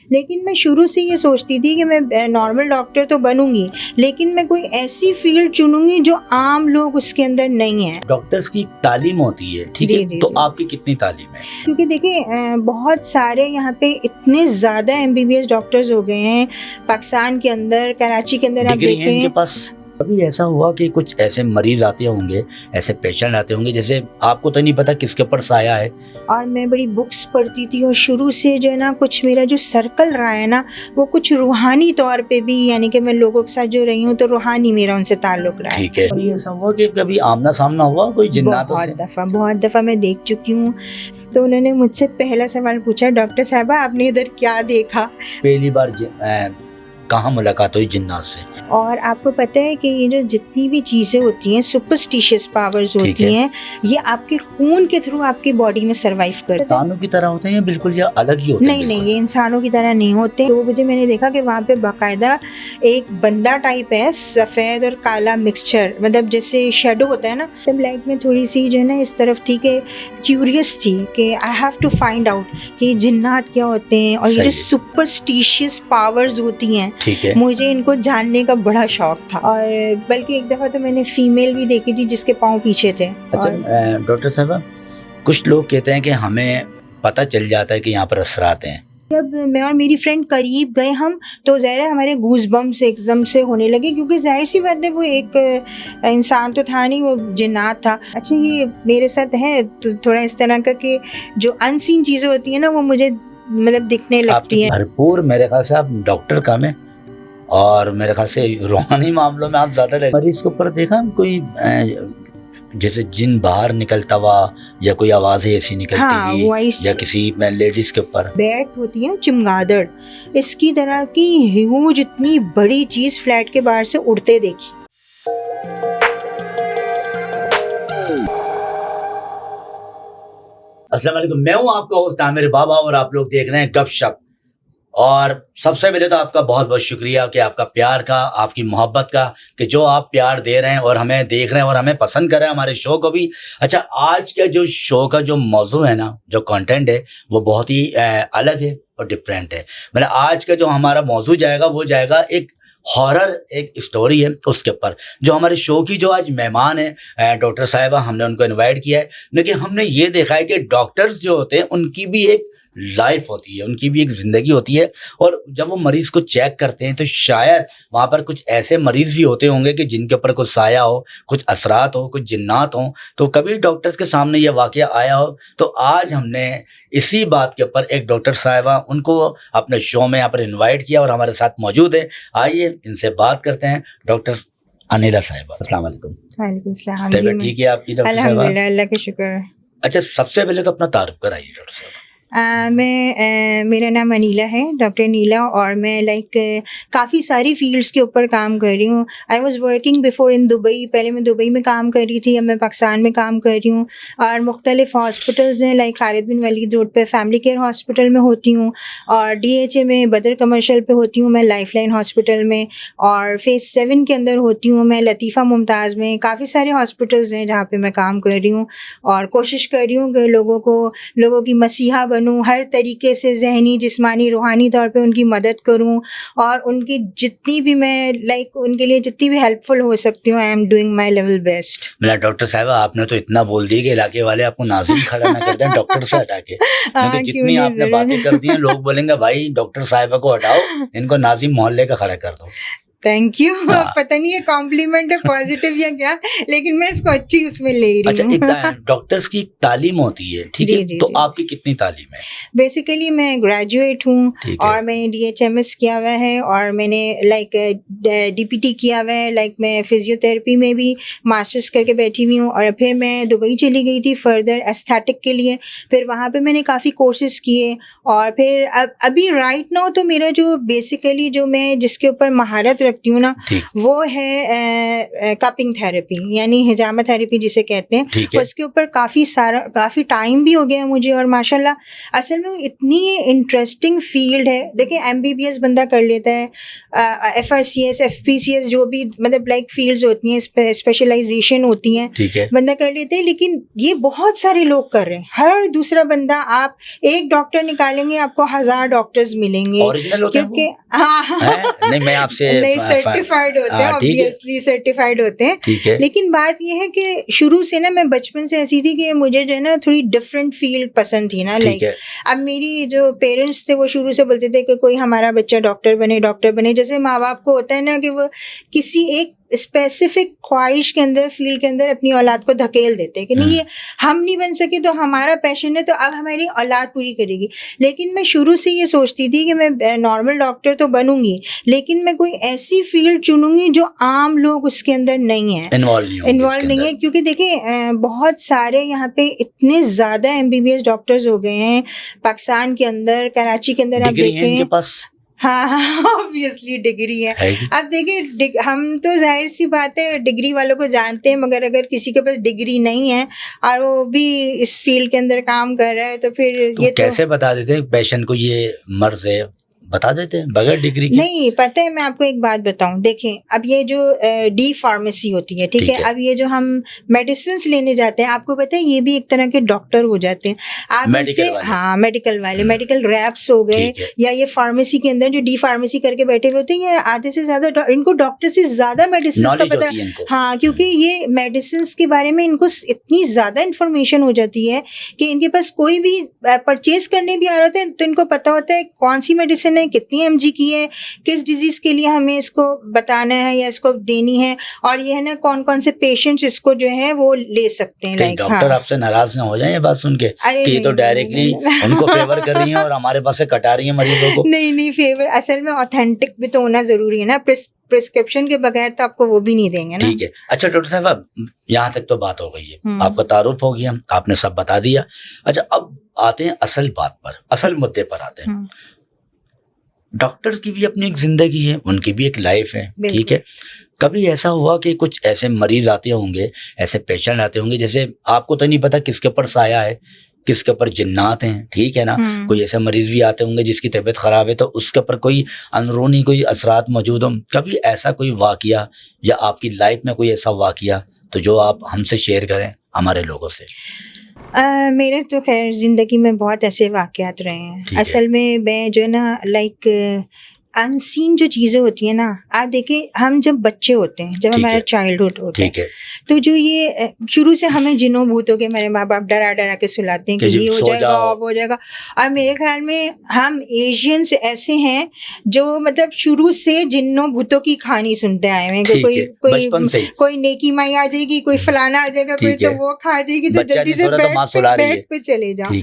لیکن میں شروع سے یہ سوچتی تھی کہ میں نارمل ڈاکٹر تو بنوں گی، لیکن میں کوئی ایسی فیلڈ چنوں گی جو عام لوگ اس کے اندر نہیں ہیں. ڈاکٹرز کی تعلیم ہوتی ہے، ٹھیک ہے، تو آپ کی کتنی تعلیم ہے؟ کیونکہ دیکھیں بہت سارے یہاں پہ اتنے زیادہ MBBS ڈاکٹرز ہو گئے ہیں پاکستان کے اندر، کراچی کے اندر. آپ ڈگری ہیں ان کے دیکھیں پاس. کبھی ایسا ہوا کہ کچھ ایسے مریض آتے ہوں گے، ایسے پیشنٹ آتے ہوں گے جیسے آپ کو تو نہیں پتا کس کے اوپر سایہ ہے، اور میں بڑی بکس پڑھتی تھی، اور شروع سے جو ہے نا کچھ میرا جو سرکل رہا ہے نا وہ کچھ روحانی طور پہ بھی، یعنی کہ میں لوگوں کے ساتھ جو رہی ہوں تو روحانی میرا ان سے تعلق رہا ہے. ٹھیک ہے. کبھی ایسا ہوا کہ کبھی آمنا سامنا ہوا کوئی جناتوں سے؟ بہت دفعہ میں دیکھ چکی ہوں. تو انہوں نے مجھ سے پہلا سوال پوچھا، ڈاکٹر صاحبہ آپ نے ادھر کیا دیکھا؟ پہلی بار کہاں ملاقات ہوئی جنات سے؟ اور آپ کو پتہ ہے کہ یہ جو جتنی بھی چیزیں ہوتی ہیں سپرسٹیشیس پاورز ہوتی ہیں، یہ آپ کے خون کے تھرو آپ کی باڈی میں سروائیو کرتے ہیں. انسانوں کی طرح ہوتے ہیں یا بالکل یہ الگ ہی ہوتے ہیں؟ نہیں، یہ انسانوں کی طرح نہیں ہوتے. 2 بجے میں نے دیکھا کہ وہاں پہ باقاعدہ ایک بندہ ٹائپ ہے، سفید اور کالا مکسچر، مطلب جیسے شیڈو ہوتا ہے نا. لائک میں تھوڑی سی جو ہے نا اس طرف تھی کہ کیوریس تھی کہ I have to find out کہ جنات کیا ہوتے ہیں اور یہ جو سپرسٹیشیس پاورز ہوتی ہیں مجھے ان کو جاننے کا بڑا شوق تھا. اور بلکہ ایک دفعہ تو میں نے فیمیل بھی دیکھی تھی جس کے پاؤں پیچھے تھے. اچھا ڈاکٹر صاحبہ، کچھ لوگ کہتے ہیں کہ ہمیں پتہ چل جاتا ہے کہ یہاں پر اثرات ہیں. جب میں اور میری فرینڈ قریب گئے ہم تو ظاہر ہے ہمارے گوز بمس ایک دم سے ہونے لگے، کیونکہ ظاہر سی بات ہے وہ ایک انسان تو تھا نہیں، وہ جنات تھا. اچھا یہ میرے ساتھ ہے تو تھوڑا اس طرح کا کہ جو ان سین چیزیں ہوتی ہیں نا وہ مجھے مطلب دکھنے لگتی ہیں. بھرپور میرے خیال سے آپ ڈاکٹر کم ہیں اور میرے خیال سے روحانی معاملوں میں آپ زیادہ لگے. مریض کے اوپر دیکھا کوئی جیسے جن باہر نکلتا ہوا یا کوئی آوازیں ایسی نکلتی ہوئی یا کسی لیڈیز کے اوپر بیٹ ہوتی ہے نا چمگادڑ، اس کی طرح کی ہیوج اتنی بڑی چیز فلیٹ کے باہر سے اڑتے دیکھی. السلام علیکم، میں ہوں آپ کا ہوسٹ عامر بابا اور آپ لوگ دیکھ رہے ہیں گپ شپ. اور سب سے پہلے تو آپ کا بہت بہت شکریہ کہ آپ کا پیار کا، آپ کی محبت کا، کہ جو آپ پیار دے رہے ہیں اور ہمیں دیکھ رہے ہیں اور ہمیں پسند کر رہے ہیں ہمارے شو کو بھی. اچھا آج کا جو شو کا جو موضوع ہے نا، جو کنٹینٹ ہے وہ بہت ہی الگ ہے اور ڈفرینٹ ہے. مطلب آج کا جو ہمارا موضوع جائے گا وہ جائے گا ایک ہارر ایک اسٹوری ہے اس کے اوپر. جو ہمارے شو کی جو آج مہمان ہیں ڈاکٹر صاحبہ، ہم نے ان کو انوائٹ کیا ہے، لیکن ہم نے یہ دیکھا ہے کہ ڈاکٹرز جو ہوتے ہیں ان کی بھی ایک لائف ہوتی ہے، ان کی بھی ایک زندگی ہوتی ہے. اور جب وہ مریض کو چیک کرتے ہیں تو شاید وہاں پر کچھ ایسے مریض بھی ہوتے ہوں گے کہ جن کے اوپر کچھ سایہ ہو، کچھ اثرات ہو، کچھ جنات ہوں. تو کبھی ڈاکٹرز کے سامنے یہ واقعہ آیا ہو. تو آج ہم نے اسی بات کے اوپر ایک ڈاکٹر صاحبہ ان کو اپنے شو میں یہاں پر انوائٹ کیا اور ہمارے ساتھ موجود ہے. آئیے ان سے بات کرتے ہیں. ڈاکٹر انیلا صاحبہ، السلام علیکم. وعلیکم السلام. طبیعت ٹھیک ہے آپ کی ڈاکٹر صاحبہ؟ الحمدللہ، اللہ کا شکر. اچھا سب سے پہلے تو اپنا تعارف کرائیے ڈاکٹر صاحبہ. میرا نام انیلا ہے، ڈاکٹر نیلا، اور میں کافی ساری فیلڈس کے اوپر کام کر رہی ہوں. I was working before in Dubai. پہلے میں دبئی میں کام کر رہی تھی، اب میں پاکستان میں کام کر رہی ہوں. اور مختلف ہاسپٹلز ہیں، لائک خالد بن ولید روڈ پہ فیملی کیئر ہاسپٹل میں ہوتی ہوں، اور DHA میں بدر کمرشل پہ ہوتی ہوں میں لائف لائن ہاسپٹل میں، اور فیز 7 کے اندر ہوتی ہوں میں لطیفہ ممتاز میں. کافی سارے ہاسپٹلز ہیں جہاں پہ میں کام کر رہی ہوں، اور کوشش کر رہی ہوں کہ لوگوں کی مسیحا بنوں، ہر طریقے سے ذہنی، جسمانی، روحانی طور پہ ان کی مدد کروں، اور ان کی جتنی بھی میں ان کے لیے جتنی بھی ہیلپ فل ہو سکتی ہوں. I am doing my level best. میرا ڈاکٹر صاحبہ آپ نے تو اتنا بول دی کہ علاقے والے آپ کو ناظم کھڑا نہ کر دیں ڈاکٹر سے ہٹا کے. جتنی آپ نے باتیں کر دی ہیں لوگ بولیں گے بھائی ڈاکٹر صاحبہ کو ہٹاؤ، ان کو ناظم محلے کا کھڑا کر دو. Thank you. پتہ نہیں یہ کمپلیمنٹ ہے پازیٹیو یا کیا، لیکن میں اس کو اچھی اس میں لے رہی ہوں. اچھا ڈاکٹرز کی تعلیم ہوتی ہے، ٹھیک ہے، تو آپ کی کتنی تعلیم ہے؟ بیسیکلی میں گریجویٹ ہوں، اور میں نے DHMS کیا ہوا ہے، اور میں نے DPT کیا ہوا ہے. میں فزیوتھراپی میں بھی ماسٹرس کر کے بیٹھی ہوئی ہوں، اور پھر میں دبئی چلی گئی تھی فردر ایستھیٹک کے لیے. پھر وہاں پہ میں نے کافی کورسز کیے، اور پھر ابھی رائٹ ناؤ تو میرا جو بیسیکلی جو میں جس کے اوپر مہارت رکھتی سکتی ہوں نا ٹھیک وہ ہے کپنگ تھراپی یعنی حجامہ تھراپی جسے کہتے ہیں. ٹھیک ہے اس کے اوپر کافی ٹائم بھی ہو گیا مجھے, اور ماشاء اللہ اصل میں وہ اتنی انٹرسٹنگ فیلڈ ہے. دیکھیں MBBS بندہ کر لیتا ہے, FRCS FPCS جو بھی مطلب لائک فیلڈز ہوتی ہیں, اسپیشلائزیشن ہوتی ہیں, ٹھیک ہے بندہ کر لیتے ہیں. لیکن یہ بہت سارے لوگ کر رہے ہیں. ہر دوسرا بندہ, آپ ایک ڈاکٹر نکالیں گے آپ کو 1000 ڈاکٹرز ملیں گے, اوریجنل ہوتے ہیں وہ؟ کیونکہ ہاں نہیں میں آپ سے نہیں سرٹیفائڈ ہوتے ہیں, ٹھیک ہے obviously سرٹیفائڈ ہوتے ہیں. ٹھیک ہے لیکن بات یہ ہے کہ شروع سے نا میں بچپن سے ایسی تھی کہ مجھے جو ہے نا تھوڑی ڈفرینٹ فیلڈ پسند تھی نا. ٹھیک لائک ہے اب میری جو پیرنٹس تھے وہ شروع سے بولتے تھے کہ کوئی ہمارا بچہ ڈاکٹر بنے. جیسے ماں باپ کو ہوتا ہے نا کہ وہ کسی ایک اسپیسیفک خواہش کے اندر فیلڈ کے اندر اپنی اولاد کو دھکیل دیتے ہیں کہ نہیں یہ ہم نہیں بن سکے تو ہمارا پیشن ہے تو اب ہماری اولاد پوری کرے گی. لیکن میں شروع سے یہ سوچتی تھی کہ میں نارمل ڈاکٹر تو بنوں گی لیکن میں کوئی ایسی فیلڈ چنوں گی جو عام لوگ اس کے اندر نہیں ہیں, انوالو نہیں ہے. کیونکہ دیکھیں بہت سارے یہاں پہ اتنے زیادہ MBBS ڈاکٹرز ہو گئے ہیں پاکستان کے اندر, کراچی کے اندر. آپ دیکھیں ہاں obviously ڈگری ہے. اب دیکھیں ہم تو ظاہر سی بات ہے ڈگری والوں کو جانتے ہیں, مگر اگر کسی کے پاس ڈگری نہیں ہے اور وہ بھی اس فیلڈ کے اندر کام کر رہا ہے تو پھر یہ کیسے بتا دیتے ہیں پیشنٹ کو یہ مرض ہے, بتا دیتے ہیں بغیر ڈگری کے؟ نہیں پتہ ہے, میں آپ کو ایک بات بتاؤں. دیکھیں اب یہ جو ڈی فارمیسی ہوتی ہے, ٹھیک ہے, اب یہ جو ہم میڈیسنس لینے جاتے ہیں, آپ کو پتہ ہے یہ بھی ایک طرح کے ڈاکٹر ہو جاتے ہیں آپ ان سے. ہاں میڈیکل والے, میڈیکل ریپس ہو گئے, یا یہ فارمیسی کے اندر جو ڈی فارمیسی کر کے بیٹھے ہوئے ہوتے ہیں, یہ آدھے سے زیادہ ان کو ڈاکٹر سے زیادہ میڈیسنس کا پتہ ہے. ہاں کیونکہ یہ میڈیسنس کے بارے میں ان کو اتنی زیادہ انفارمیشن ہو جاتی ہے کہ ان کے پاس کوئی بھی پرچیز کرنے بھی آ رہا ہوتا ہے تو ان کو پتہ ہوتا ہے کون سی میڈیسن ہے, کتنی mg کی ہے, کس ڈیزیز کے لیے ہمیں اس کو بتانا ہے یا اس کو دینی ہے, اور یہ ہے نا کون کون سے پیشنٹس اس کو جو ہے وہ لے سکتے ہیں. لائک ڈاکٹر آپ سے ناراض نہ ہو جائیں یہ بات سن کے کہ یہ تو ڈائریکٹلی ان کو فیور کر رہی ہیں اور ہمارے پاس سے کٹا رہی ہیں مریضوں کو. نہیں فیور اصل میں آتھینٹک بھی تو ہونا ضروری ہے نا, پرسکرپشن کے بغیر تو آپ کو وہ بھی نہیں دیں گے نا. ٹھیک ہے. اچھا ڈاکٹر صاحب یہاں تک تو بات ہو گئی ہے, آپ کا تعارف ہو گیا, آپ نے سب بتا دیا. اچھا اب آتے ہیں اصل بات پر, اصل مدعے پر آتے ہیں. ڈاکٹرز کی بھی اپنی ایک زندگی ہے, ان کی بھی ایک لائف ہے, ٹھیک ہے. کبھی ایسا ہوا کہ کچھ ایسے مریض آتے ہوں گے, ایسے پیشنٹ آتے ہوں گے جیسے آپ کو تو نہیں پتا کس کے اوپر سایہ ہے, کس کے اوپر جنات ہیں, ٹھیک ہے نا. کوئی ایسے مریض بھی آتے ہوں گے جس کی طبیعت خراب ہے تو اس کے اوپر کوئی اندرونی کوئی اثرات موجود ہوں. کبھی ایسا کوئی واقعہ یا آپ کی لائف میں کوئی ایسا واقعہ تو جو آپ ہم سے شیئر کریں ہمارے لوگوں سے؟ میرے تو خیر زندگی میں بہت ایسے واقعات رہے ہیں. اصل میں جو ہے نا لائک انسین جو چیزیں ہوتی ہیں نا, آپ دیکھیں ہم جب بچے ہوتے ہیں, جب ہمارا چائلڈہڈ ہوتا ہے تو جو یہ شروع سے ہمیں جنوں بھوتوں کے میرے ماں باپ ڈرا کے سلاتے ہیں کہ یہ ہو جائے گا وہ ہو جائے گا. اور میرے خیال میں ہم ایشینس ایسے ہیں جو مطلب شروع سے جنوں بھوتوں کی کہانی سنتے آئے ہیں کہ کوئی نیکی مائی آ جائے گی, کوئی فلانا آ جائے گا, کوئی تو وہ کھا جائے گی, تو جلدی سے بیڈ پہ چلے جاؤ.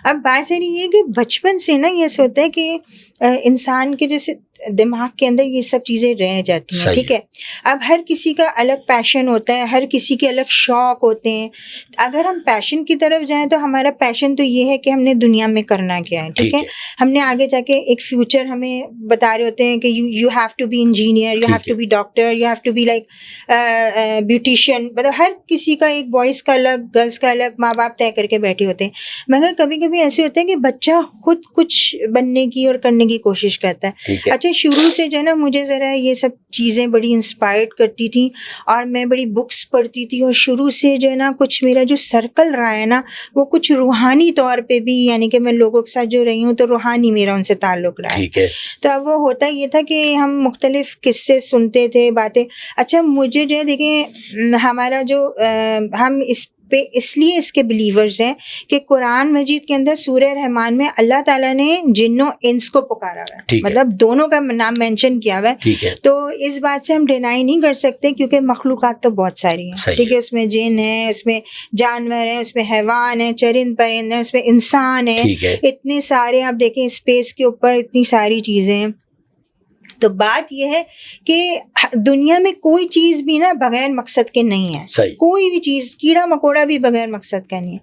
اب بات ساری یہ کہ بچپن سے نا یہ ہوتا ہے کہ انسان کے جیسے دماغ کے اندر یہ سب چیزیں رہ جاتی ہیں, ٹھیک ہے. اب ہر کسی کا الگ پیشن ہوتا ہے, ہر کسی کے الگ شوق ہوتے ہیں. اگر ہم پیشن کی طرف جائیں تو ہمارا پیشن تو یہ ہے کہ ہم نے دنیا میں کرنا کیا ہے, ٹھیک ہے. ہم نے آگے جا کے ایک فیوچر ہمیں بتا رہے ہوتے ہیں کہ you have to be engineer, you have to be doctor, you have to be like beautician. مطلب ہر کسی کا ایک بوائز کا الگ, گرلس کا الگ ماں باپ طے کر کے بیٹھے ہوتے ہیں. مگر کبھی کبھی ایسے ہوتے ہیں کہ بچہ خود کچھ بننے کی اور کرنے کی کوشش کرتا ہے. اچھا شروع سے جو ہے نا مجھے ذرا یہ سب چیزیں بڑی انسپائرڈ کرتی تھیں اور میں بڑی بکس پڑھتی تھی, اور شروع سے جو ہے نا کچھ میرا جو سرکل رہا ہے نا وہ کچھ روحانی طور پہ بھی, یعنی کہ میں لوگوں کے ساتھ جو رہی ہوں تو روحانی میرا ان سے تعلق رہا ہے. تو اب وہ ہوتا یہ تھا کہ ہم مختلف قصے سنتے تھے, باتیں. اچھا مجھے جو ہے دیکھیں ہمارا جو ہم اس لیے اس کے بلیورز ہیں کہ قرآن مجید کے اندر سورہ رحمان میں اللہ تعالیٰ نے جنوں انس کو پکارا ہوا ہے, مطلب دونوں کا نام مینشن کیا ہوا ہے. تو اس بات سے ہم ڈینائی نہیں کر سکتے کیونکہ مخلوقات تو بہت ساری ہیں, ٹھیک ہے. اس میں جن ہیں, اس میں جانور ہیں, اس میں حیوان ہیں, چرند پرند ہیں, اس میں انسان ہیں, اتنے سارے. آپ دیکھیں اسپیس کے اوپر اتنی ساری چیزیں ہیں. تو بات یہ ہے کہ دنیا میں کوئی چیز بھی نا بغیر مقصد کے نہیں ہے. صحیح. کوئی بھی چیز, کیڑا مکوڑا بھی بغیر مقصد کا نہیں ہے.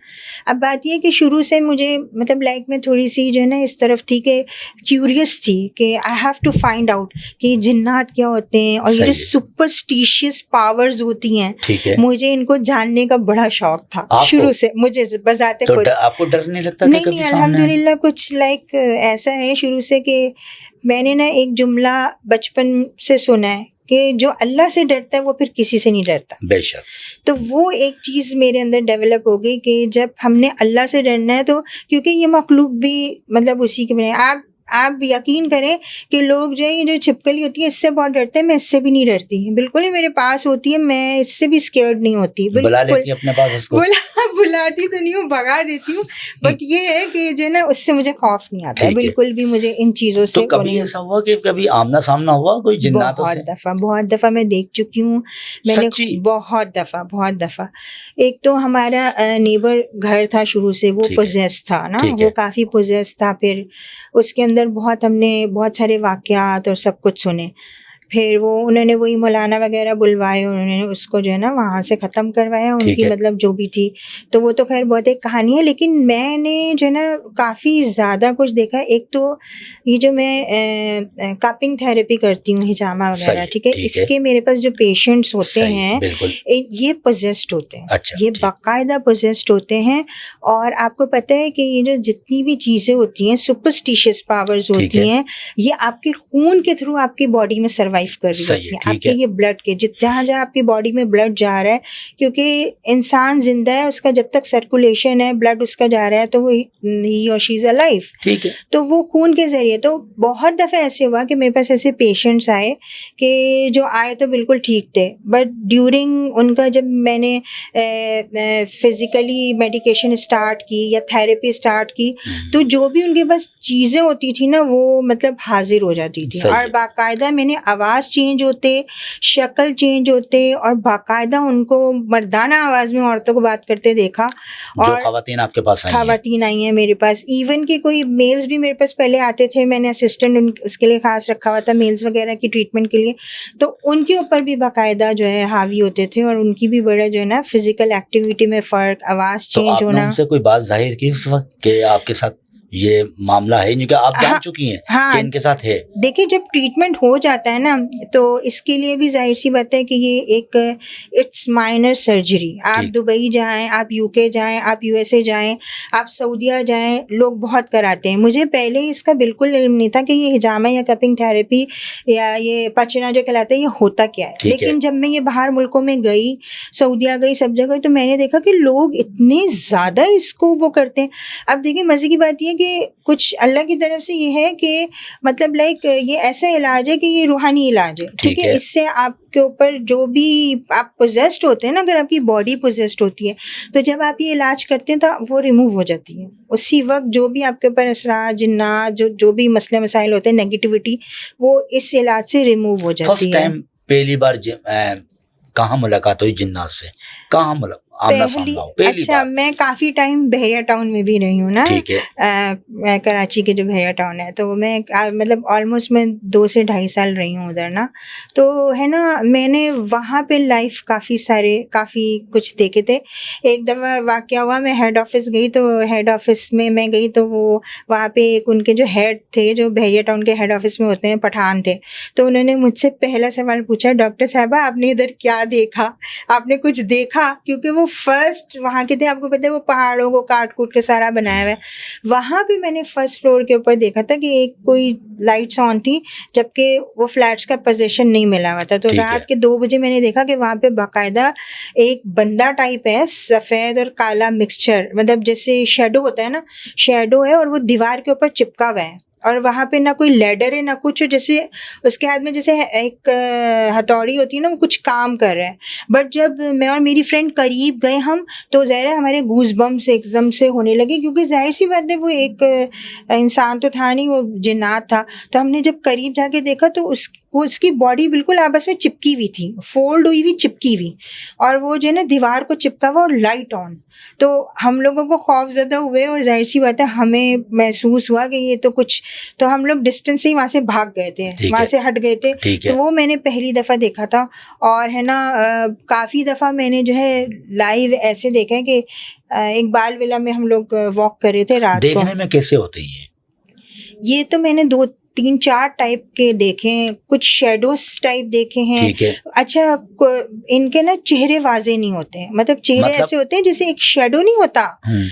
اب بات یہ کہ شروع سے مجھے مطلب لائک میں تھوڑی سی جو ہے نا اس طرف تھی کہ کیوریس تھی کہ I have to find out کہ جنات کیا ہوتے ہیں اور یہ جو سپرسٹیشیس پاورز ہوتی ہیں, مجھے ان کو جاننے کا بڑا شوق تھا شروع سے. مجھے بذات خود آپ کو ڈر نہیں لگتا؟ نہیں, الحمدللہ کچھ لائک ایسا ہے شروع سے کہ میں نے نا ایک جملہ بچپن سے سنا ہے کہ جو اللہ سے ڈرتا ہے وہ پھر کسی سے نہیں ڈرتا. بے شک. تو وہ ایک چیز میرے اندر ڈیولپ ہو گئی کہ جب ہم نے اللہ سے ڈرنا ہے تو کیونکہ یہ مخلوق بھی مطلب اسی کے بنے. آپ یقین کریں کہ لوگ جو ہے یہ جو چھپکلی ہوتی ہے اس سے بہت ڈرتے ہیں, میں اس سے بھی نہیں ڈرتی. بالکل ہی میرے پاس ہوتی ہے, میں اس سے بھی اسکیئرڈ نہیں ہوتی. بلا لیتی اپنے پاس اس کو؟ بلاتی تو نہیں ہوں, بھگا دیتی ہوں, بٹ یہ ہے کہ جو ہے نا اس سے مجھے خوف نہیں آتا ہے بالکل بھی. مجھے ان چیزوں سے تو کبھی ایسا ہوا کہ کبھی آمنا سامنا ہوا کوئی جناتوں سے؟ بہت دفعہ میں دیکھ چکی ہوں. میں نے بہت دفعہ. ایک تو ہمارا نیبر گھر تھا شروع سے, وہ پوزیس تھا نا, وہ کافی پوزیس تھا. پھر اس کے اندر ہم نے بہت سارے واقعات اور سب کچھ سنے. پھر انہوں نے وہی مولانا وغیرہ بلوائے, انہوں نے اس کو جو ہے نا وہاں سے ختم کروایا, ان کی مطلب جو بھی تھی. تو وہ تو خیر بہت ایک کہانی ہے, لیکن میں نے جو ہے نا کافی زیادہ کچھ دیکھا. ایک تو یہ جو میں کپنگ تھراپی کرتی ہوں, ہجامہ وغیرہ, ٹھیک ہے, اس کے میرے پاس جو پیشنٹس ہوتے ہیں یہ پوزیسڈ ہوتے ہیں, یہ باقاعدہ پوزیسڈ ہوتے ہیں. اور آپ کو پتہ ہے کہ یہ جو جتنی بھی چیزیں ہوتی ہیں سپرسٹیشیس پاورز ہوتی ہیں, یہ آپ کے خون کے تھرو آپ کی باڈی میں سروائیو کر رہی ہوتی ہیں. آپ کے یہ بلڈ کے جہاں آپ کی باڈی میں بلڈ جا رہا ہے, کیونکہ انسان زندہ ہے, اس کا جب تک سرکولیشن ہے, بلڈ اس کا جا رہا ہے, تو وہ ہی اور شی از الائیو, ٹھیک ہے, تو وہ خون کے ذریعے. تو بہت دفعہ ایسے ہوا کہ میرے پاس ایسے پیشنٹس آئے کہ جو آئے تو بالکل ٹھیک تھے, بٹ ڈیورنگ ان کا جب میں نے فزیکلی میڈیکیشن اسٹارٹ کی یا تھراپی اسٹارٹ کی, تو جو بھی ان کے پاس چیزیں ہوتی تھی نا وہ مطلب حاضر ہو جاتی تھی. اور باقاعدہ میں نے آواز چینج ہوتے, شکل چینج ہوتے, اور باقاعدہ ان کو مردانہ آواز میں عورتوں کو بات کرتے دیکھا. اور خواتین آپ کے پاس خواتین آئی ہیں میرے پاس, ایون کہ کوئی میلز بھی میرے پاس پہلے آتے تھے, میں نے اسسٹنٹ اس کے لیے خاص رکھا ہوا تھا میلز وغیرہ کی ٹریٹمنٹ کے لیے, تو ان کے اوپر بھی باقاعدہ جو ہے حاوی ہوتے تھے, اور ان کی بھی بڑا جو ہے نا فزیکل ایکٹیویٹی میں فرق, آواز چینج ہونا. ان سے کوئی بات ظاہر کی اس وقت کہ آپ کے ساتھ یہ معاملہ ہے, کیونکہ آپ جان چکی ہیں کہ ان کے ساتھ ہے؟ دیکھیے جب ٹریٹمنٹ ہو جاتا ہے نا تو اس کے لیے بھی ظاہر سی بات ہے کہ یہ ایک اٹس مائنر سرجری. آپ دبئی جائیں, آپ یو کے جائیں, آپ یو ایس اے جائیں, آپ سعودیہ جائیں, لوگ بہت کراتے ہیں. مجھے پہلے اس کا بالکل علم نہیں تھا کہ یہ ہجامہ یا کپنگ تھراپی یا یہ پچنا جو کہلاتا ہے یہ ہوتا کیا ہے. لیکن جب میں یہ باہر ملکوں میں گئی, سعودیہ گئی, سب جگہ, تو میں نے دیکھا کہ لوگ اتنے زیادہ اس کو وہ کرتے ہیں. اب دیکھیں مزے کی بات یہ کہ کچھ اللہ کی طرف سے یہ ہے کہ مطلب لائک یہ ایسا علاج ہے کہ یہ روحانی علاج ہے, ٹھیک ہے. اس سے آپ کے اوپر جو بھی آپ پوزیسڈ ہوتے ہیں نا, اگر آپ کی باڈی پوزیسڈ ہوتی ہے تو جب آپ یہ علاج کرتے ہیں تو وہ ریموو ہو جاتی ہے اسی وقت. جو بھی آپ کے اوپر اثرات, جنات, جو بھی مسئلے مسائل ہوتے ہیں, نیگیٹیوٹی, وہ اس علاج سے ریموو ہو جاتی ہے. فرسٹ ٹائم پہلی بار کہاں ملاقات ہوئی جنات سے؟ کہاں اچھا, میں کافی ٹائم بحریہ ٹاؤن میں بھی رہی ہوں نا, کراچی کے جو بحریہ ٹاؤن ہے, تو میں مطلب آلموسٹ میں 2 سے 2.5 سال رہی ہوں ادھر نا. تو ہے نا, میں نے وہاں پہ لائف کافی کچھ دیکھے تھے. ایک دفعہ واقعہ ہوا, میں ہیڈ آفس گئی, تو ہیڈ آفس میں گئی تو وہ وہاں پہ ایک ان کے جو ہیڈ تھے, جو بحریہ ٹاؤن کے ہیڈ آفس میں ہوتے ہیں, پٹھان تھے. تو انہوں نے مجھ سے پہلا سوال پوچھا, ڈاکٹر صاحبہ آپ نے ادھر کیا دیکھا, آپ نے کچھ دیکھا؟ کیونکہ وہ فرسٹ وہاں کے تھے, آپ کو پتہ ہے وہ پہاڑوں کو کاٹ کوٹ کے سارا بنایا ہوا ہے. وہاں پہ میں نے فرسٹ فلور کے اوپر دیکھا تھا کہ ایک کوئی لائٹس آن تھی, جبکہ وہ فلیٹس کا پوزیشن نہیں ملا ہوا تھا. تو رات کے 2 بجے میں نے دیکھا کہ وہاں پہ باقاعدہ ایک بندہ ٹائپ ہے, سفید اور کالا مکسچر, مطلب جیسے شیڈو ہوتا ہے نا, شیڈو ہے, اور وہ دیوار کے اوپر چپکا ہوا ہے. اور وہاں پہ نہ کوئی لیڈر ہے نہ کچھ, جیسے اس کے ہاتھ میں جیسے ایک ہتھوڑی ہوتی ہے نا, وہ کچھ کام کر رہا ہے. بٹ جب میں اور میری فرینڈ قریب گئے ہم, تو ظاہر ہے ہمارے گوز بمس ایک دم سے ہونے لگے, کیونکہ ظاہر سی بات ہے وہ ایک انسان تو تھا نہیں, وہ جنات تھا. تو ہم نے جب قریب جا کے دیکھا تو اس کی باڈی بالکل آپس میں چپکی ہوئی تھی, فولڈ ہوئی ہوئی, چپکی ہوئی, اور وہ جو ہے نا دیوار کو چپکا ہوا اور لائٹ آن. تو ہم لوگوں کو خوف زدہ ہوئے اور ظاہر سی بات ہے ہمیں محسوس ہوا کہ یہ تو کچھ, تو ہم لوگ ڈسٹینس سے ہی وہاں سے بھاگ گئے تھے, وہاں سے ہٹ گئے تھے. تو وہ میں نے پہلی دفعہ دیکھا تھا. اور ہے نا کافی دفعہ میں نے جو ہے لائیو ایسے دیکھا ہے کہ اقبال ولا میں ہم لوگ واک کر رہے تھے رات کو. دیکھنے میں کیسے ہوتے ہیں یہ تو میں نے 2-3-4 ٹائپ کے دیکھے ہیں, کچھ شیڈوز ٹائپ دیکھے ہیں. اچھا ان کے نا چہرے واضح نہیں ہوتے, مطلب چہرے ایسے ہوتے ہیں جیسے ایک شیڈو نہیں ہوتا,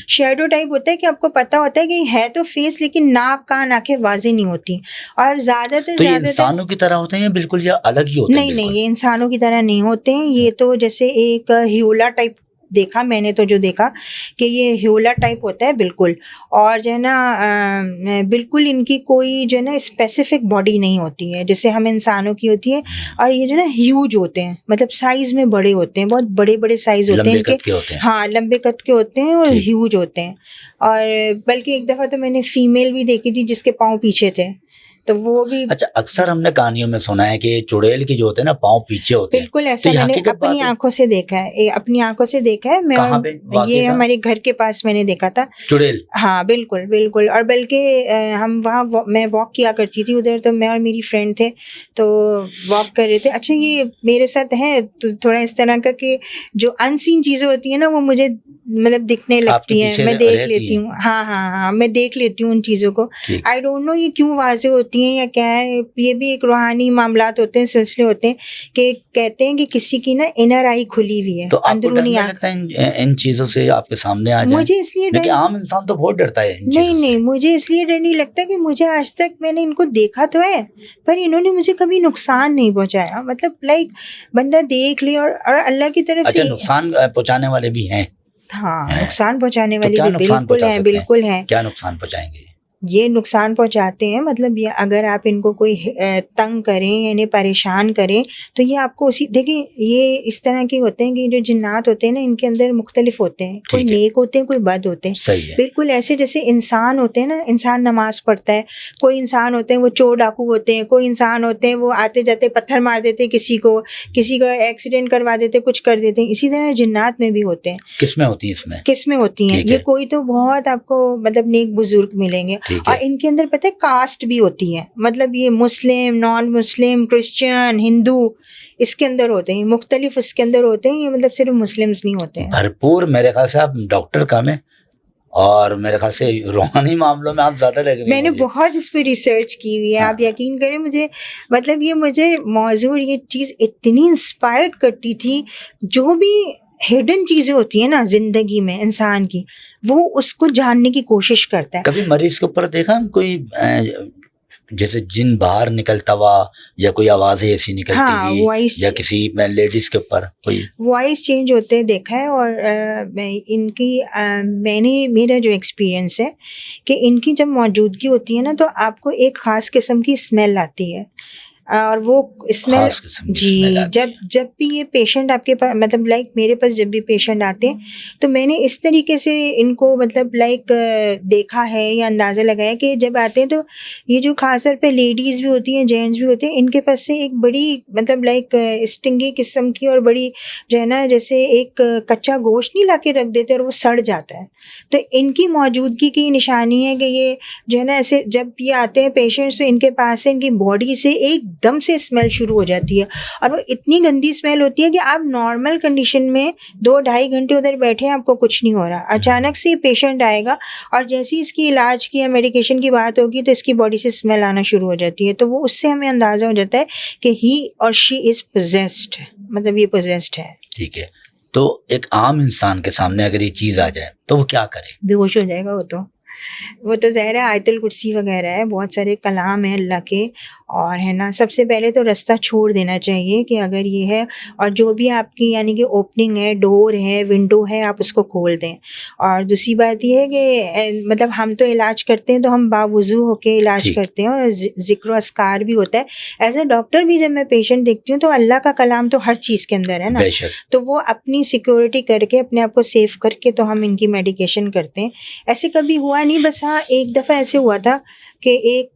شیڈو ٹائپ ہوتا ہے کہ آپ کو پتا ہوتا ہے کہ ہے تو فیس لیکن ناک کان آنکھیں واضح نہیں ہوتی. اور زیادہ تر انسانوں کی طرح ہوتے ہیں بالکل یا الگ ہی ہوتے ہیں؟ نہیں, یہ انسانوں کی طرح نہیں ہوتے ہیں. یہ تو جیسے ایک ہیولا ٹائپ دیکھا میں نے, تو جو دیکھا کہ یہ ہیولا ٹائپ ہوتا ہے بالکل. اور جو ہے نا بالکل ان کی کوئی جو ہے نا اسپیسیفک باڈی نہیں ہوتی ہے جیسے ہم انسانوں کی ہوتی ہے. اور یہ جو نا ہیوج ہوتے ہیں, مطلب سائز میں بڑے ہوتے ہیں, بہت بڑے بڑے سائز ہوتے ہیں ان کے. ہاں لمبے قد کے ہوتے ہیں اور ہیوج ہوتے ہیں. اور بلکہ ایک دفعہ تو میں نے فیمیل بھی دیکھی تھی جس کے پاؤں پیچھے تھے, تو وہ بھی. اچھا اکثر ہم نے کہانیوں میں سنا ہے کہ چڑیل کی جو ہوتے ہیں نا پاؤں پیچھے ہوتے ہیں, بالکل ایسا میں نے اپنی آنکھوں سے دیکھا ہے, اپنی آنکھوں سے دیکھا ہے میں. یہ ہمارے گھر کے پاس میں نے دیکھا تھا چڑیل. ہاں بالکل بالکل. اور بلکہ ہم وہاں میں واک کیا کرتی تھی ادھر, تو میں اور میری فرینڈ تھے تو واک کر رہے تھے. اچھا یہ میرے ساتھ ہے تو تھوڑا اس طرح کا کہ جو ان سین چیزیں ہوتی ہیں نا وہ مجھے مطلب دکھنے لگتی ہیں, میں دیکھ لیتی ہوں. ہاں میں دیکھ لیتی ہوں ان چیزوں کو. آئی ڈونٹ نو یہ کیوں واضح ہوتی ہیں یا کیا ہے, یہ بھی ایک روحانی معاملات ہوتے ہیں, سلسلے ہوتے ہیں کہ کہتے ہیں کہ کسی کی نا انر آئی کھلی ہوئی ہے, اندرونی آنکھ. ان چیزوں سے آپ کے سامنے آ جائیں مجھے اس لیے ڈر, عام انسان تو بہت ڈرتا ہے. نہیں مجھے اس لیے ڈر نہیں لگتا کہ مجھے آج تک میں نے ان کو دیکھا تو ہے پر انہوں نے مجھے کبھی نقصان نہیں پہنچایا. مطلب لائک بندہ دیکھ لے اور اللہ کی طرف سے. نقصان پہنچانے والے بھی ہیں؟ ہاں نقصان پہنچانے والی بھی بالکل ہیں. کیا نقصان پہنچائیں گے؟ یہ نقصان پہنچاتے ہیں, مطلب یہ اگر آپ ان کو کوئی تنگ کریں یا انہیں پریشان کریں تو یہ آپ کو اسی دیکھیں یہ اس طرح کے ہوتے ہیں کہ جو جنات ہوتے ہیں نا ان کے اندر مختلف ہوتے ہیں, کوئی نیک ہوتے ہیں کوئی بد ہوتے ہیں. بالکل ایسے جیسے انسان ہوتے ہیں نا, انسان نماز پڑھتا ہے, کوئی انسان ہوتے ہیں وہ چور ڈاکو ہوتے ہیں, کوئی انسان ہوتے ہیں وہ آتے جاتے پتھر مار دیتے ہیں کسی کا ایکسیڈنٹ کروا دیتے, کچھ کر دیتے ہیں. اسی طرح جنات میں بھی ہوتے ہیں. کس میں ہوتی ہیں؟ اس میں کس میں ہوتی ہیں یہ کوئی تو بہت آپ کو مطلب نیک بزرگ ملیں گے. اور ان کے اندر پتہ ہے کاسٹ بھی ہوتی ہے, مطلب یہ مسلم, نان مسلم, کرسچن, ہندو اس کے اندر ہوتے ہیں, مختلف اس کے اندر ہوتے ہیں. یہ مطلب صرف مسلمز نہیں ہوتے ہیں. بھرپور میرے خیال سے آپ ڈاکٹر کام ہے اور میرے خیال سے روحانی معاملوں میں آپ زیادہ لگ رہی ہیں. میں نے بہت اس پہ ریسرچ کی ہوئی ہے, آپ یقین کریں. مطلب یہ مجھے موضوع یہ چیز اتنی انسپائر کرتی تھی. جو بھی ہڈن چیزیں ہوتی ہیں نا زندگی میں انسان کی, وہ اس کو جاننے کی کوشش کرتا ہے. کبھی مریض کے اوپر دیکھا کوئی جیسے جن باہر نکلتا ہوا یا کوئی آوازیں ایسی نکلتی ہوئی یا کسی لیڈیز کے اوپر کوئی وائس چینج ہوتے دیکھا ہے. اور ان کی میں نے میرا جو ایکسپیرئنس ہے کہ ان کی جب موجودگی ہوتی ہے نا تو آپ کو ایک خاص قسم کی اسمیل آتی ہے. اور وہ اسمیل جب بھی یہ پیشنٹ آپ کے پاس مطلب لائک میرے پاس جب بھی پیشنٹ آتے ہیں تو میں نے اس طریقے سے ان کو مطلب لائک دیکھا ہے یا اندازہ لگایا کہ جب آتے ہیں تو یہ جو خاص طور پہ لیڈیز بھی ہوتی ہیں جینٹس بھی ہوتے ہیں ان کے پاس سے ایک بڑی مطلب لائک اسٹنگی قسم کی اور بڑی جو ہے نا جیسے ایک کچا گوشت نہیں لا کے رکھ دیتے اور وہ سڑ جاتا ہے. تو ان کی موجودگی کی نشانی ہے کہ یہ جو ہے نا ایسے جب یہ آتے ہیں پیشنٹس تو ان کے پاس سے ان کی باڈی سے ایک دم سے اسمیل شروع ہو جاتی ہے. اور وہ اتنی گندی اسمیل ہوتی ہے کہ آپ نارمل کنڈیشن میں 2-2.5 گھنٹے ادھر بیٹھے آپ کو کچھ نہیں ہو رہا, اچانک سے پیشنٹ آئے گا اور جیسے ہی اس کی علاج کی یا میڈیکیشن کی بات ہوگی تو اس کی باڈی سے اسمیل آنا شروع ہو جاتی ہے. تو وہ اس سے ہمیں اندازہ ہو جاتا ہے کہ ہی اور شی از پوزیسڈ, مطلب یہ پوزیسڈ ہے. ٹھیک ہے. تو ایک عام انسان کے سامنے اگر یہ چیز آ جائے تو وہ کیا کرے؟ بے ہوش ہو جائے گا. وہ تو ظاہر ہے آیت الکرسی وغیرہ ہے, بہت سارے کلام ہیں اللہ کے. اور ہے نا سب سے پہلے تو رستہ چھوڑ دینا چاہیے کہ اگر یہ ہے اور جو بھی آپ کی یعنی کہ اوپننگ ہے, ڈور ہے, ونڈو ہے, آپ اس کو کھول دیں. اور دوسری بات یہ ہے کہ مطلب ہم تو علاج کرتے ہیں تو ہم باوضو ہو کے علاج کرتے ہیں اور ذکر و اذکار بھی ہوتا ہے. ایز اے ڈاکٹر بھی جب میں پیشنٹ دیکھتی ہوں تو اللہ کا کلام تو ہر چیز کے اندر ہے نا, تو وہ اپنی سیکورٹی کر کے اپنے آپ کو سیف کر کے تو ہم ان کی میڈیکیشن کرتے ہیں. ایسے کبھی ہوا نہیں, بس ہاں ایک دفعہ ایسے ہوا تھا کہ ایک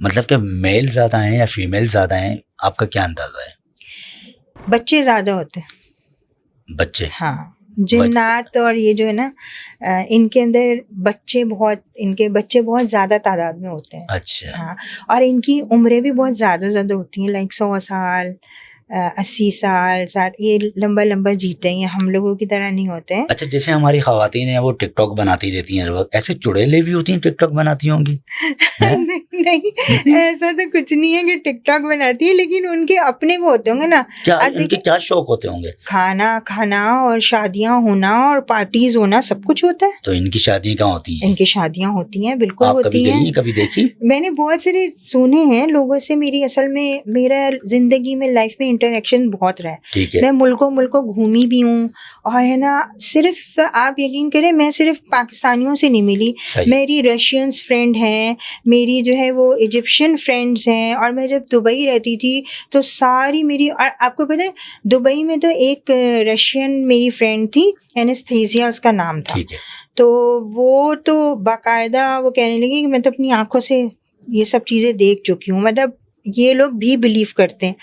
مطلب کہ میل زیادہ ہیں یا فیمیل زیادہ ہیں, آپ کا کیا اندازہ ہے؟ بچے زیادہ ہوتے ہیں. بچے, ہاں, جنات اور یہ جو ہے نا, ان کے اندر ان کے بچے بہت زیادہ تعداد میں ہوتے ہیں. اچھا, ہاں, اور ان کی عمریں بھی بہت زیادہ ہوتی ہیں, لائک 100 سال, 80 سال, 60, یہ لمبا جیتے ہیں, ہم لوگوں کی طرح نہیں ہوتے ہیں. اچھا, جیسے ہماری خواتین ہیں وہ ٹک ٹاک بناتی رہتی ہیں, ایسے چڑیلیں بھی ہوتی ہیں ٹک ٹاک بناتی ہوں گی؟ نہیں, ایسا تو کچھ نہیں ہے کہ ٹک ٹاک بناتی ہے, لیکن ان کے اپنے وہ ہوتے ہوں گے نا. کیا ان کے کیا شوق ہوتے ہوں گے؟ کھانا اور شادیاں ہونا اور پارٹیز ہونا, سب کچھ ہوتا ہے. تو ان کی شادیاں کہاں ہوتی ہیں؟ ان کی شادیاں ہوتی ہیں, بالکل آپ کبھی ہوتی گئی ہیں. ہیں, کبھی دیکھی؟ میں نے بہت سارے سنے ہیں لوگوں سے. میری اصل میں میرا زندگی میں لائف میں انٹریکشن بہت رہا ہے. ٹھیک ہے, میں ملکوں گھومی بھی ہوں, اور ہے نا, صرف آپ یقین کریں میں صرف پاکستانیوں سے نہیں ملی. میری رشینس فرینڈ ہیں, میری جو ہے وہ ایجپشین فرینڈز ہیں, اور میں جب دبئی رہتی تھی تو ساری میری, اور آپ کو پتہ ہے دبئی میں تو ایک رشین میری فرینڈ تھی, اینستھیزیا اس کا نام تھا. ٹھیک ہے, تو وہ تو باقاعدہ وہ کہنے لگی کہ میں تو اپنی آنکھوں سے یہ سب چیزیں دیکھ چکی ہوں. مطلب یہ لوگ بھی بلیو کرتے ہیں,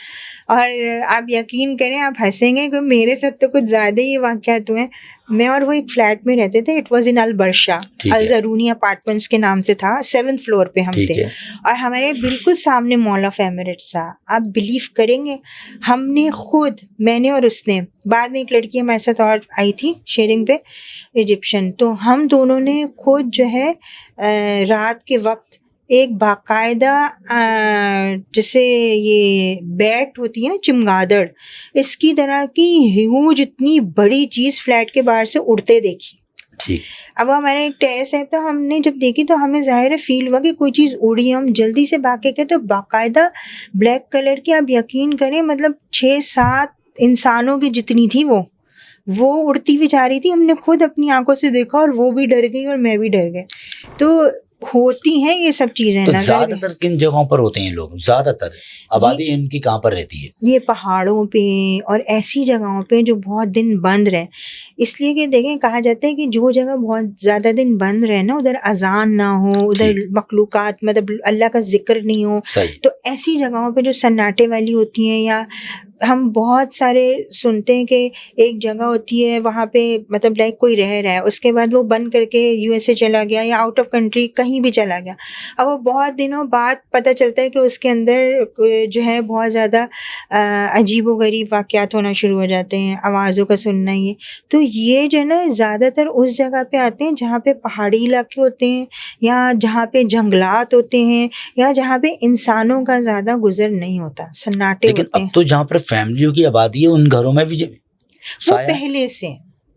اور آپ یقین کریں, آپ ہنسیں گے کہ میرے ساتھ تو کچھ زیادہ ہی واقعات ہوئے ہیں. میں اور وہ ایک فلیٹ میں رہتے تھے, اٹ واز ان البرشا, الزرونی اپارٹمنٹس کے نام سے تھا, 7th فلور پہ ہم تھے, اور ہمارے بالکل سامنے مال آف ایمریٹس تھا. آپ بلیو کریں گے, ہم نے خود, میں نے اور اس نے, بعد میں ایک لڑکی ہمارے ساتھ اور آئی تھی شیئرنگ پہ, ایجپشن, تو ہم دونوں نے خود جو ہے رات کے وقت ایک باقاعدہ جیسے یہ بیٹ ہوتی ہے نا, چمگادڑ, اس کی طرح کی ہیوج اتنی بڑی چیز فلیٹ کے باہر سے اڑتے دیکھی. اب ہمارے ایک ٹیرس ہے, تو ہم نے جب دیکھی تو ہمیں ظاہر فیل ہوا کہ کوئی چیز اڑی ہے. ہم جلدی سے بھاگ کے گئے تو باقاعدہ بلیک کلر کی, آپ یقین کریں مطلب 6-7 انسانوں کی جتنی تھی وہ اڑتی ہوئی جا رہی تھی. ہم نے خود اپنی آنکھوں سے دیکھا, اور وہ بھی ڈر گئی اور میں بھی ڈر گئے. تو ہوتی ہیں یہ سب چیزیں. تو زیادہ تر کن جگہوں پر ہوتے ہیں لوگ, زیادہ تر آبادی ان کی کہاں پر رہتی ہے؟ یہ پہاڑوں پہ اور ایسی جگہوں پہ جو بہت دن بند رہے. اس لیے کہ دیکھیں, کہا جاتا ہے کہ جو جگہ بہت زیادہ دن بند رہے نا, ادھر اذان نہ ہو, ادھر مخلوقات مطلب اللہ کا ذکر نہیں ہو. تو ایسی جگہوں پہ جو سناٹے والی ہوتی ہیں, یا ہم بہت سارے سنتے ہیں کہ ایک جگہ ہوتی ہے وہاں پہ مطلب لائک کوئی رہ رہا ہے, اس کے بعد وہ بند کر کے USA چلا گیا یا آؤٹ آف کنٹری کہیں بھی چلا گیا. اب وہ بہت دنوں بعد پتہ چلتا ہے کہ اس کے اندر جو ہے بہت زیادہ عجیب و غریب واقعات ہونا شروع ہو جاتے ہیں, آوازوں کا سننا. تو یہ جو ہے نا زیادہ تر اس جگہ پہ آتے ہیں جہاں پہ پہاڑی علاقے ہوتے ہیں, یا جہاں پہ جنگلات ہوتے ہیں, یا جہاں پہ انسانوں کا زیادہ گزر نہیں ہوتا, سناٹے ہوتے ہیں. لیکن اب تو جہاں پر فیملیوں کی آبادی ہے ان گھروں میں بھی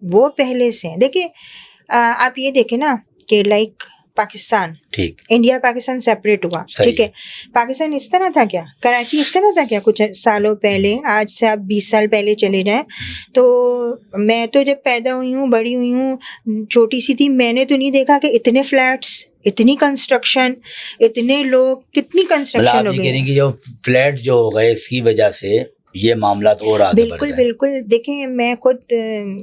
وہ پہلے سے دیکھیں, آپ یہ دیکھیں نا کہ like Pakistan, India Pakistan separate ہوا, ٹھیک ہے, پاکستان اس طرح تھا کیا, کراچی اس طرح تھا کیا کچھ سالوں پہلے, آج سے آپ 20 سال پہلے چلے جائیں. تو میں تو جب پیدا ہوئی ہوں, بڑی ہوئی ہوں, چھوٹی سی تھی, میں نے تو نہیں دیکھا کہ اتنے فلیٹس, اتنی کنسٹرکشن, اتنے لوگ, کتنی کنسٹرکشن ہو گئی. جو فلیٹ جو ہو گئے اس کی وجہ سے یہ معاملات اور آگے بڑھ گئے. بالکل. دیکھیں میں خود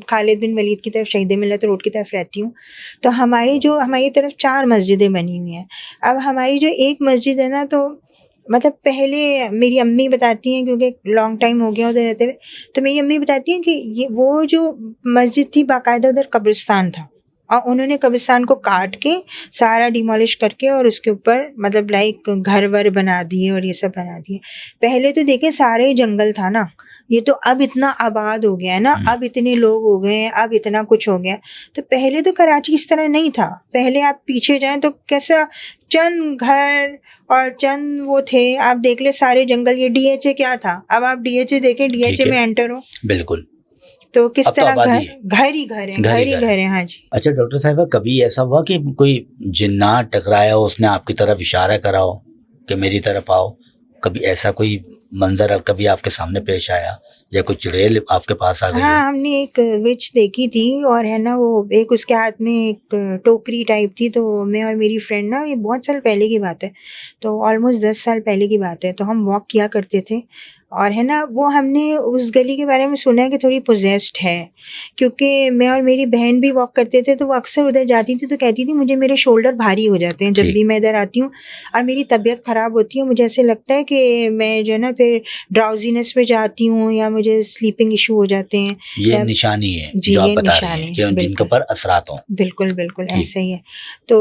خالد بن ولید کی طرف, شہید ملت روڈ کی طرف رہتی ہوں, تو ہماری طرف 4 مسجدیں بنی ہوئی ہیں. اب ہماری جو ایک مسجد ہے نا, تو مطلب پہلے میری امی بتاتی ہیں, کیونکہ لانگ ٹائم ہو گیا ادھر رہتے ہوئے, تو میری امی بتاتی ہیں کہ وہ جو مسجد تھی باقاعدہ ادھر قبرستان تھا, اور انہوں نے قبرستان کو کاٹ کے سارا ڈیمالش کر کے اور اس کے اوپر مطلب لائک گھر ور بنا دیے اور یہ سب بنا دیے. پہلے تو دیکھیں سارے جنگل تھا نا, یہ تو اب اتنا آباد ہو گیا ہے نا, اب اتنے لوگ ہو گئے ہیں, اب اتنا کچھ ہو گیا. تو پہلے تو کراچی اس طرح نہیں تھا. پہلے آپ پیچھے جائیں تو کیسا چند گھر اور چند وہ تھے, آپ دیکھ لیں سارے جنگل. یہ DHA کیا تھا, اب آپ DHA دیکھیں, DHA میں انٹر ہو, بالکل, تو کس طرح گھر ہی گھر ہیں. ہاں جی. اچھا ڈاکٹر صاحبہ, کبھی ایسا ہوا کہ کوئی جنات ٹکرایا ہو, اس نے آپ کی طرف اشارہ کرا ہو کہ میری طرف آؤ؟ کبھی ایسا کوئی منظر کبھی آپ کے سامنے پیش آیا, یا کوئی چڑیل آپ کے پاس آ گئی؟ ہاں, ہم نے ایک وچ دیکھی تھی, اور ہے نا وہ ایک اس کے ہاتھ میں ایک ٹوکری ٹائپ تھی. تو میں اور میری فرینڈ نا, یہ بہت سال پہلے کی بات ہے, تو آلموسٹ 10 سال پہلے کی بات ہے, تو ہم واک کیا کرتے تھے, اور ہے نا وہ ہم نے اس گلی کے بارے میں سنا ہے کہ تھوڑی پوزیسڈ ہے، کیونکہ میں اور میری بہن بھی واک کرتے تھے تو وہ اکثر ادھر جاتی تھی تو کہتی تھی مجھے میرے شولڈر بھاری ہو جاتے ہیں جب بھی میں ادھر آتی ہوں، اور میری طبیعت خراب ہوتی ہے، مجھے ایسے لگتا ہے کہ میں جو ہے نا پھر ڈراؤزینس میں جاتی ہوں یا مجھے سلیپنگ ایشو ہو جاتے ہیں. یہ نشانی ہے جی جو آپ یہ بتا رہی نشانی ہیں کہ جن کے اوپر اثرات ہوں. بالکل بالکل ٹھیک. ایسا ہی ہے. تو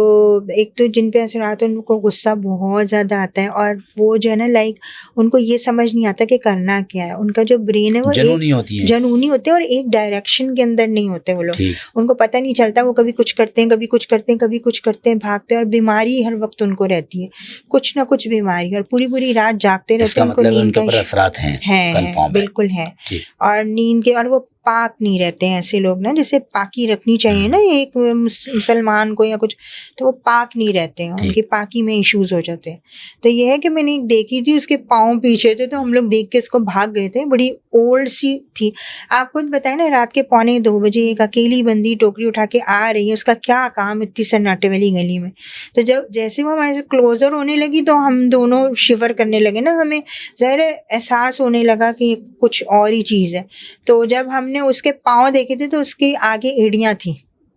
ایک تو جن پہ اثرات ان کو غصہ بہت زیادہ آتا ہے، اور وہ جو ہے نا لائک ان کو یہ سمجھ نہیں آتا کہ کرنا کیا ہے. ان کا جو برین ہے وہ جنونی ہوتی ہے، جنونی ہوتے ہیں اور ایک ڈائریکشن کے اندر نہیں ہوتے وہ لوگ. ٹھیک. ان کو پتہ نہیں چلتا، وہ کبھی کچھ کرتے ہیں کبھی کچھ کرتے ہیں کبھی کچھ کرتے ہیں، بھاگتے ہیں، اور بیماری ہر وقت ان کو رہتی ہے، کچھ نہ کچھ بیماری، اور پوری پوری رات جاگتے اس رہتے کا ہیں. ان کو مطلب ان نیند کے کا اوپر اثرات ہیں، ہے کنفرم ہے. بالکل ہے. ٹھیک. اور نیند کے، اور وہ پاک نہیں رہتے ہیں ایسے لوگ نا، جیسے پاکی رکھنی چاہیے نا ایک مسلمان کو یا کچھ، تو وہ پاک نہیں رہتے ہیں، ان کی پاکی میں ایشوز ہو جاتے ہیں. تو یہ ہے کہ میں نے ایک دیکھی تھی، اس کے پاؤں پیچھے تھے تو ہم لوگ دیکھ کے اس کو بھاگ گئے تھے. بڑی اولڈ سی تھی. آپ خود بتائیں نا، رات کے 1:45 ایک اکیلی بندی ٹوکری اٹھا کے آ رہی ہے، اس کا کیا کام اتنی سناٹے والی گلی میں. تو جب جیسے وہ ہمارے سے کلوزر ہونے لگی تو ہم دونوں شیور کرنے لگے نا، ہمیں ظاہر احساس ہونے لگا کہ کچھ اور ہی چیز ہے. تو جب ہم نے اس کے پاؤں دیکھے تھے تو اس کے آگے ایڑیاں تھیں،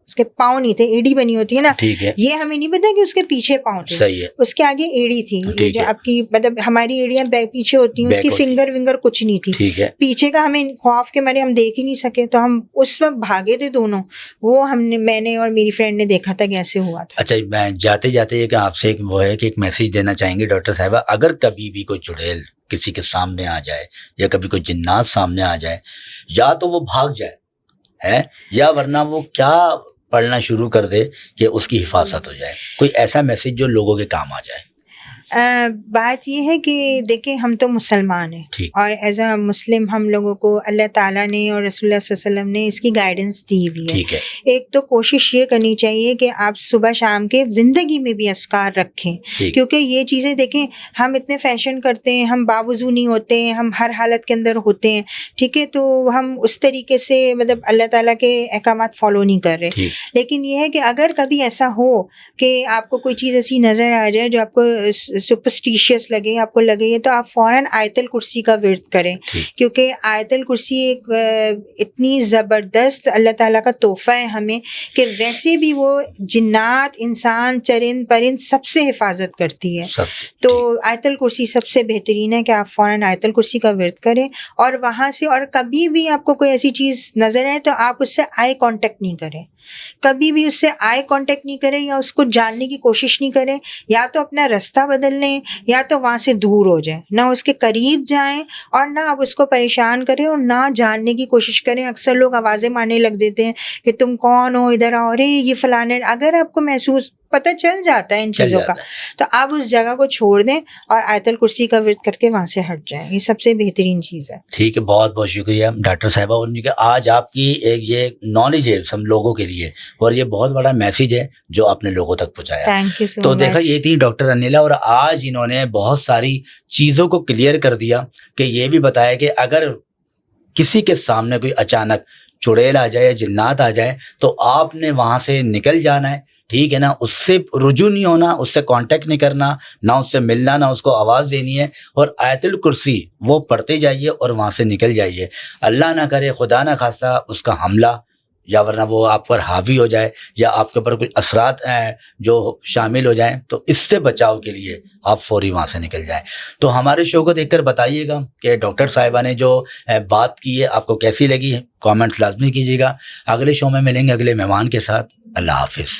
اس کے پاؤں نہیں تھے، ایڑی بنی ہوتی ہے نا، ٹھیک ہے. یہ ہمیں نہیں پتا کہ اس کے پیچھے پاؤں تھے. صحیح ہے. اس کے آگے ایڑی تھی. یہ جو آپ کی مطلب ہماری ایڑیاں پیچھے ہوتی ہیں، اس کی فنگر ونگر کچھ نہیں تھی. ٹھیک ہے. پیچھے کا ہمیں خوف کے مارے ہم دیکھ ہی نہیں سکے، تو ہم اس وقت بھاگے تھے دونوں. وہ میں نے اور میری فرینڈ نے دیکھا تھا کہ ایسے ہوا تھا. اچھا، میں جاتے جاتے یہ کہ آپ سے وہ ہے کہ ایک میسج دینا چاہیں گے ڈاکٹر صاحبہ، اگر کبھی بھی کوئی چڑیل کسی کے سامنے آ جائے یا کبھی کوئی جنات سامنے آ جائے، یا تو وہ بھاگ جائے ہے، یا ورنہ وہ کیا پڑھنا شروع کر دے کہ اس کی حفاظت ہو جائے، کوئی ایسا میسج جو لوگوں کے کام آ جائے. بات یہ ہے کہ دیکھیں ہم تو مسلمان ہیں، اور ایز اے مسلم ہم لوگوں کو اللہ تعالیٰ نے اور رسول اللہ صلی اللہ علیہ وسلم نے اس کی گائیڈنس دی ہوئی ہے. ایک تو کوشش یہ کرنی چاہیے کہ آپ صبح شام کے زندگی میں بھی اذکار رکھیں، کیونکہ یہ چیزیں دیکھیں ہم اتنے فیشن کرتے ہیں، ہم باوضو نہیں ہوتے ہیں، ہم ہر حالت کے اندر ہوتے ہیں، ٹھیک ہے، تو ہم اس طریقے سے مطلب اللہ تعالیٰ کے احکامات فالو نہیں کر رہے. لیکن یہ ہے کہ اگر کبھی ایسا ہو کہ آپ کو کوئی چیز ایسی نظر آ جائے جو آپ کو سپرسٹیشیس لگے، آپ کو لگے تو آپ فوراً آیت الکرسی کا ورد کریں، کیونکہ آیت الکرسی ایک اتنی زبردست اللہ تعالیٰ کا تحفہ ہے ہمیں کہ ویسے بھی وہ جنات، انسان، چرند پرند سب سے حفاظت کرتی ہے. تو آیت الکرسی سب سے بہترین ہے کہ آپ فوراً آیت الکرسی کا ورد کریں. اور وہاں سے، اور کبھی بھی آپ کو کوئی ایسی چیز نظر آئے تو آپ اس سے آئی کانٹیکٹ نہیں کریں، کبھی بھی اس سے آئی کانٹیکٹ نہیں کریں یا اس کو جاننے کی کوشش نہیں کریں. یا تو اپنا رستہ بدل لیں یا تو وہاں سے دور ہو جائیں، نہ اس کے قریب جائیں اور نہ آپ اس کو پریشان کریں اور نہ جاننے کی کوشش کریں. اکثر لوگ آوازیں مارنے لگ دیتے ہیں کہ تم کون ہو، ادھر آؤ، رے یہ فلانے. اگر آپ کو محسوس پتہ چل جاتا ہے ان چیزوں کا تو آپ اس جگہ کو چھوڑ دیں اور آیت الکرسی کا ورد کر کے وہاں سے ہٹ جائیں. یہ سب سے بہترین چیز ہے. ٹھیک ہے، بہت بہت شکریہ ڈاکٹر صاحبہ. اور آج آپ کی ایک یہ نالج ہے ہم لوگوں کے لیے، اور یہ بہت بڑا میسج ہے جو آپ نے لوگوں تک پہنچایا. تھینک یو سو مچ. تو دیکھا، یہ تھی ڈاکٹر انیلا، اور آج انہوں نے بہت ساری چیزوں کو کلیئر کر دیا کہ یہ بھی بتایا کہ اگر کسی کے سامنے کوئی اچانک چڑیل آ جائے یا جنات آ جائے تو آپ نے وہاں سے نکل جانا ہے، ٹھیک ہے نا، اس سے رجوع نہیں ہونا، اس سے کانٹیکٹ نہیں کرنا، نہ اس سے ملنا، نہ اس کو آواز دینی ہے، اور آیت الکرسی وہ پڑھتے جائیے اور وہاں سے نکل جائیے. اللہ نہ کرے، خدا نہ خواستہ اس کا حملہ یا ورنہ وہ آپ پر حاوی ہو جائے یا آپ کے اوپر کچھ اثرات جو شامل ہو جائیں، تو اس سے بچاؤ کے لیے آپ فوری وہاں سے نکل جائیں. تو ہمارے شو کو دیکھ کر بتائیے گا کہ ڈاکٹر صاحبہ نے جو بات کی ہے آپ کو کیسی لگی ہے، کامنٹ لازمی کیجیے گا. اگلے شو میں ملیں گے اگلے مہمان کے ساتھ. اللہ حافظ.